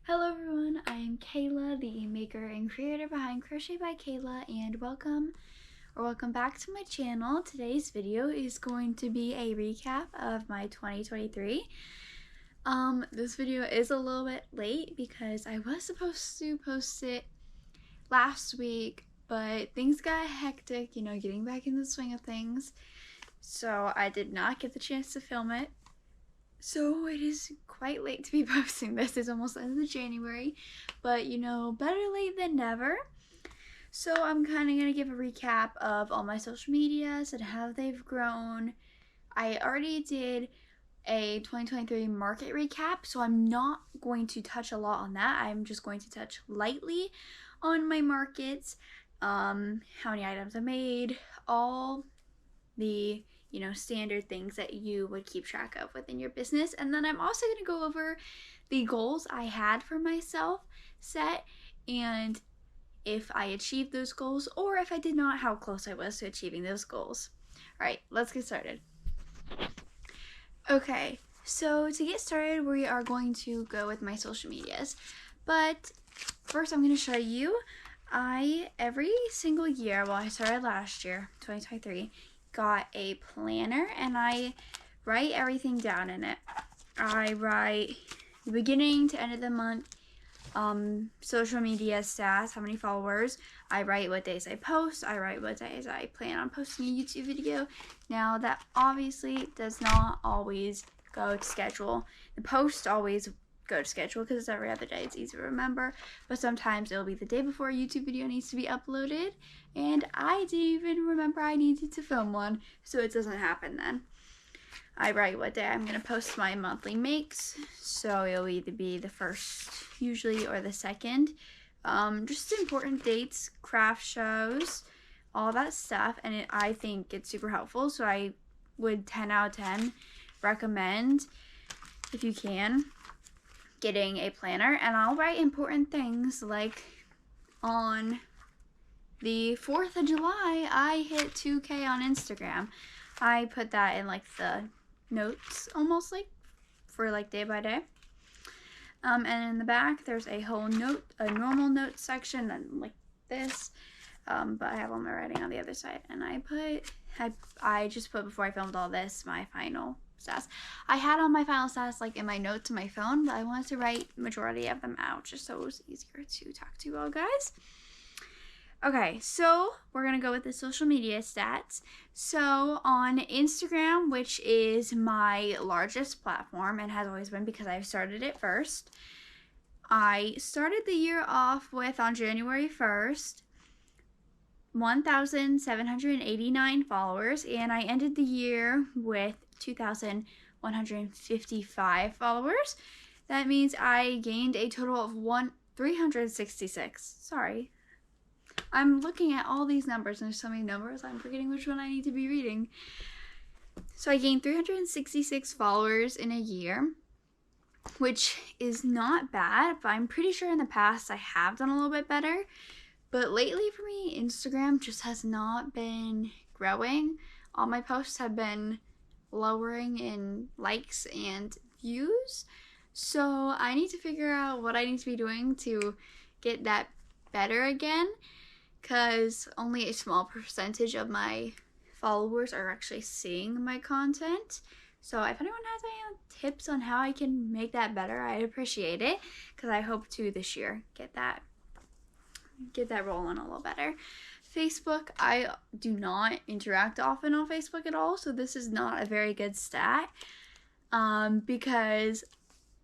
Hello everyone, I am Kayla, the maker and creator behind Crochet by Kayla, and welcome back to my channel. Today's video is going to be a recap of my 2023. This video is a little bit late because I was supposed to post it last week, but things got hectic, getting back in the swing of things. So I did not get the chance to film it. So it is quite late to be posting this. It's almost the end of January, but better late than never. So I'm kind of going to give a recap of all my social medias and how they've grown. I already did a 2023 market recap, so I'm not going to touch a lot on that. I'm just going to touch lightly on my markets, how many items I made, all the standard things that you would keep track of within your business. And then I'm also going to go over the goals I had for myself set, and if I achieved those goals, or if I did not, how close I was to achieving those goals. All right, let's get started. Okay, so to get started, we are going to go with my social medias. But first I'm going to show you, every single year, well, I started last year, 2023, got a planner, and I write everything down in it. I write the beginning to end of the month, social media stats, how many followers. I write what days I post. I write what days I plan on posting a YouTube video. Now that obviously does not always go to schedule. The posts always go to schedule because it's every other day. It's easy to remember, but sometimes it'll be the day before a YouTube video needs to be uploaded, and I didn't even remember I needed to film one, so it doesn't happen then. I write what day I'm going to post my monthly makes, so it'll either be the first usually or the second. Just important dates, craft shows, all that stuff, and I think it's super helpful, so I would 10 out of 10 recommend, if you can, getting a planner. And I'll write important things like on the 4th of July, I hit 2K on Instagram. I put that in like the notes, almost like for like day by day. And in the back, there's a whole note, a normal notes section, and like this. But I have all my writing on the other side. And I just put, before I filmed all this, my final stats. I had all my final stats like in my notes on my phone, but I wanted to write majority of them out just so it was easier to talk to you all guys. Okay, so we're gonna go with the social media stats. So on Instagram, which is my largest platform and has always been because I started it first, I started the year off with, on January 1st, 1,789 followers, and I ended the year with 2,155 followers. That means I gained a total of 366. Sorry. I'm looking at all these numbers, and there's so many numbers, I'm forgetting which one I need to be reading. So I gained 366 followers in a year, which is not bad, but I'm pretty sure in the past I have done a little bit better. But lately for me, Instagram just has not been growing. All my posts have been lowering in likes and views. So I need to figure out what I need to be doing to get that better again, because only a small percentage of my followers are actually seeing my content. So if anyone has any tips on how I can make that better, I'd appreciate it, because I hope to this year get that rolling a little better. Facebook, I do not interact often on Facebook at all, so this is not a very good stat, because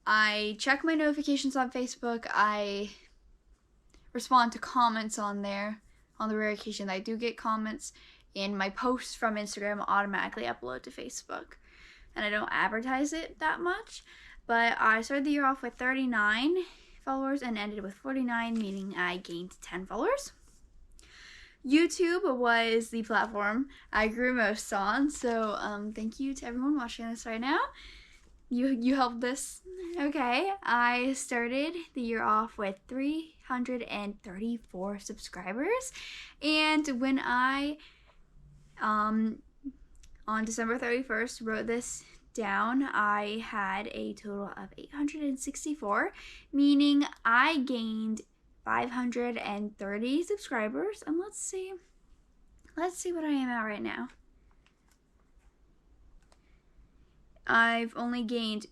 I check my notifications on Facebook, I respond to comments on there on the rare occasion that I do get comments, and my posts from Instagram automatically upload to Facebook, and I don't advertise it that much. But I started the year off with 39 followers and ended with 49, meaning I gained 10 followers. YouTube was the platform I grew most on, so thank you to everyone watching this right now. You helped this. Okay, I started the year off with 334 subscribers, and when I on December 31st wrote this down, I had a total of 864, meaning I gained 530 subscribers. And let's see what I am at right now. I've only gained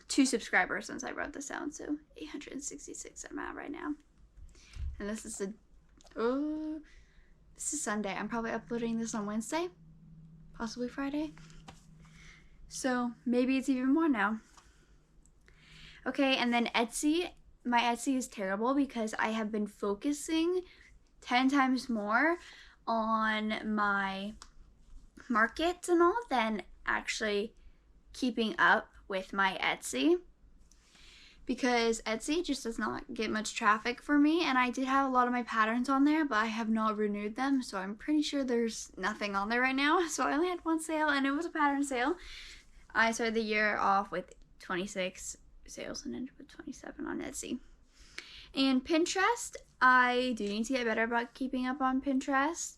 2 subscribers since I wrote this down, so 866 I'm at right now. And this is Sunday. I'm probably uploading this on Wednesday, possibly Friday. So maybe it's even more now. Okay, and then Etsy. My Etsy is terrible because I have been focusing 10 times more on my markets and all than actually keeping up with my Etsy, because Etsy just does not get much traffic for me, and I did have a lot of my patterns on there, but I have not renewed them, so I'm pretty sure there's nothing on there right now. So I only had one sale, and it was a pattern sale. I started the year off with 26 sales and ended with 27 on Etsy. And Pinterest, I do need to get better about keeping up on Pinterest,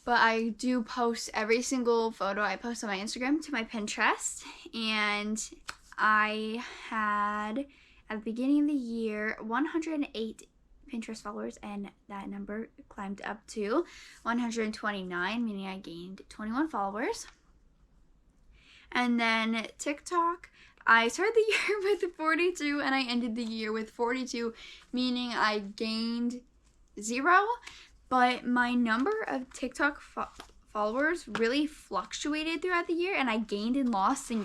but I do post every single photo I post on my Instagram to my Pinterest. And I had, at the beginning of the year, 108 Pinterest followers, and that number climbed up to 129, meaning I gained 21 followers. And then TikTok, I started the year with 42 and I ended the year with 42, meaning I gained 0. But my number of TikTok followers really fluctuated throughout the year, and I gained and lost a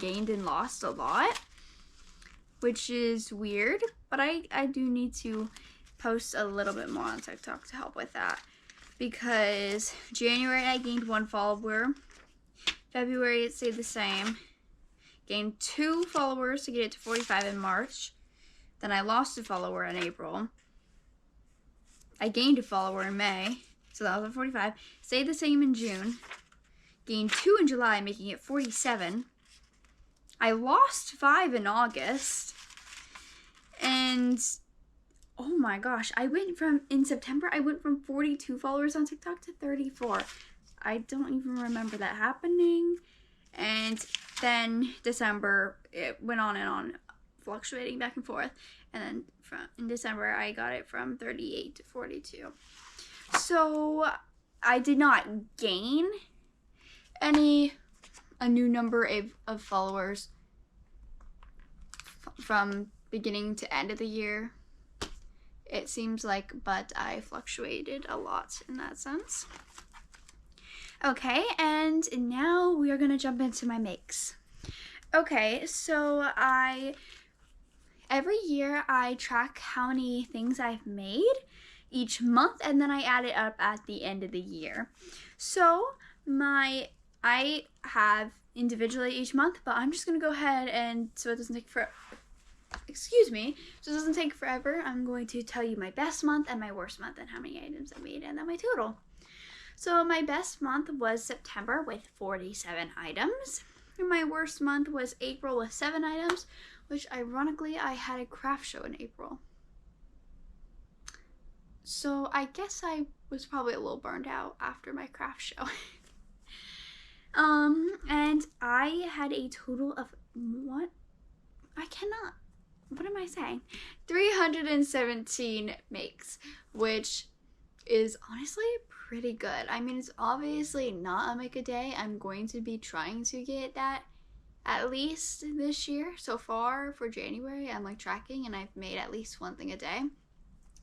lot, which is weird. But I do need to post a little bit more on TikTok to help with that, because January I gained 1 follower, February it stayed the same, gained 2 followers to get it to 45 in March, then I lost a follower in April, I gained a follower in May, so that was at 45, stayed the same in June, gained 2 in July, making it 47, I lost 5 in August, and oh my gosh, in September, I went from 42 followers on TikTok to 34. I don't even remember that happening. And then December, it went on and on, fluctuating back and forth. And then in December, I got it from 38 to 42. So I did not gain a new number of followers from beginning to end of the year, it seems like, but I fluctuated a lot in that sense. Okay, and now we are going to jump into my makes. Okay, so every year I track how many things I've made each month, and then I add it up at the end of the year. So I have individually each month, but I'm just going to go ahead and, so it doesn't take forever, I'm going to tell you my best month and my worst month and how many items I made, and then my total. So my best month was September with 47 items. And my worst month was April with 7 items, which ironically I had a craft show in April. So I guess I was probably a little burned out after my craft show. And I had a total of 317 makes, which is honestly pretty good. I mean, it's obviously not a make a day. I'm going to be trying to get that at least this year. So far for January, I'm like tracking and I've made at least one thing a day.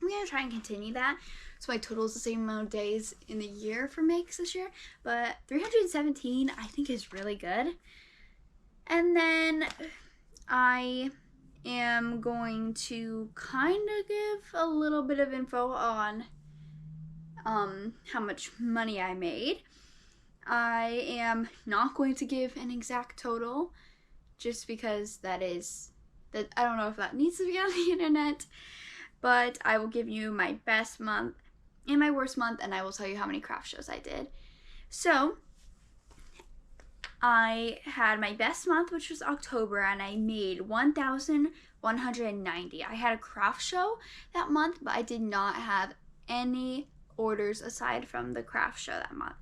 I'm gonna try and continue that, so my total is the same amount of days in the year for makes this year, but 317 I think is really good. And then I am going to kind of give a little bit of info on how much money I made. I am not going to give an exact total, just because I don't know if that needs to be on the internet, but I will give you my best month and my worst month, and I will tell you how many craft shows I did. So I had my best month, which was October, and I made 1,190. I had a craft show that month, but I did not have any orders aside from the craft show that month.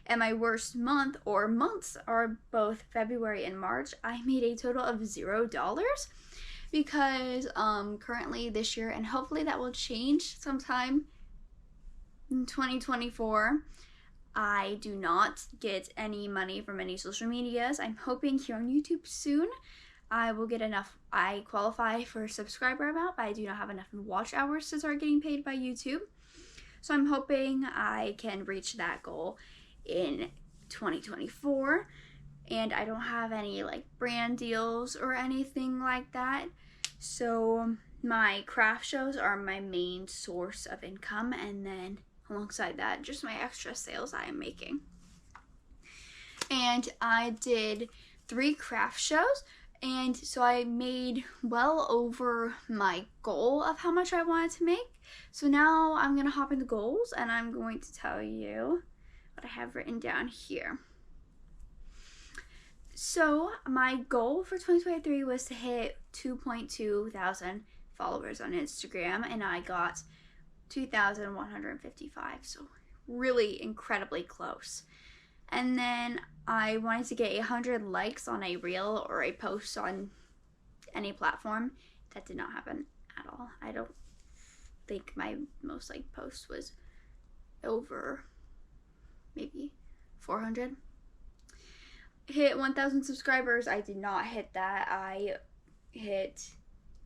and my worst month or months are both February and March. I made a total of $0 because currently this year, and hopefully that will change sometime in 2024, I do not get any money from any social medias. I'm hoping here on YouTube soon I will get enough. I qualify for a subscriber amount, but I do not have enough watch hours to start getting paid by YouTube. So I'm hoping I can reach that goal in 2024. And I don't have any like brand deals or anything like that. So my craft shows are my main source of income, and then alongside that, just my extra sales I am making. And I did 3 craft shows, and so I made well over my goal of how much I wanted to make. So now I'm gonna hop into goals, and I'm going to tell you what I have written down here. So my goal for 2023 was to hit 2.2 thousand followers on Instagram, and I got 2,155, so really incredibly close. And then I wanted to get 100 likes on a reel or a post on any platform. That did not happen at all. I don't think my most liked post was over maybe 400. Hit 1,000 subscribers. I did not hit that. I hit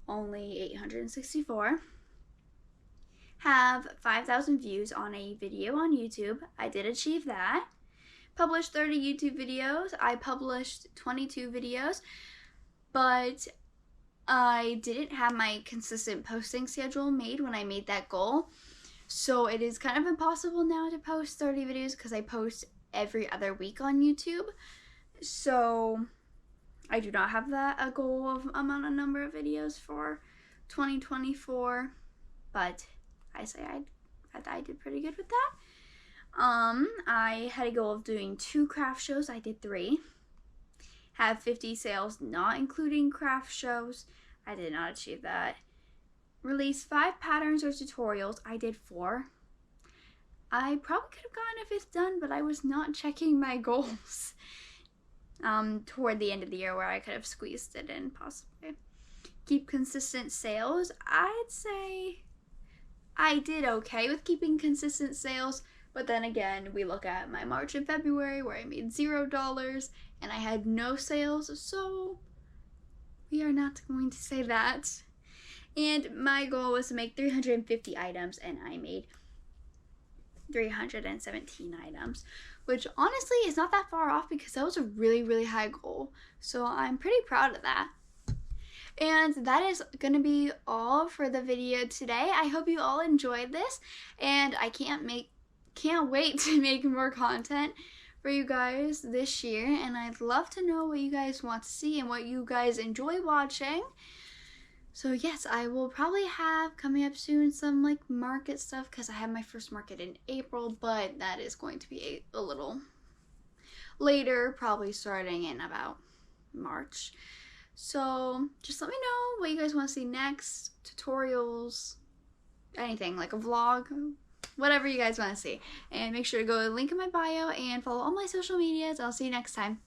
only 864. Have 5,000 views on a video on YouTube. I did achieve that. Published 30 YouTube videos. I published 22 videos, but I didn't have my consistent posting schedule made when I made that goal. So it is kind of impossible now to post 30 videos because I post every other week on YouTube. So I do not have a goal of number of videos for 2024, but I say I did pretty good with that. I had a goal of doing 2 craft shows. I did 3. Have 50 sales, not including craft shows. I did not achieve that. Release 5 patterns or tutorials. I did 4. I probably could have gotten a 5th done, but I was not checking my goals toward the end of the year where I could have squeezed it in possibly. Keep consistent sales. I'd say I did okay with keeping consistent sales, but then again, we look at my March and February where I made $0 and I had no sales, so we are not going to say that. And my goal was to make 350 items, and I made 317 items, which honestly is not that far off because that was a really, really high goal. So I'm pretty proud of that. And that is going to be all for the video today. I hope you all enjoyed this, and I can't wait to make more content for you guys this year, and I'd love to know what you guys want to see and what you guys enjoy watching. So yes, I will probably have coming up soon some like market stuff because I have my first market in April, but that is going to be a little later, probably starting in about March. So just let me know what you guys want to see next, tutorials, anything like a vlog, whatever you guys want to see. And make sure to go to the link in my bio and follow all my social medias. I'll see you next time.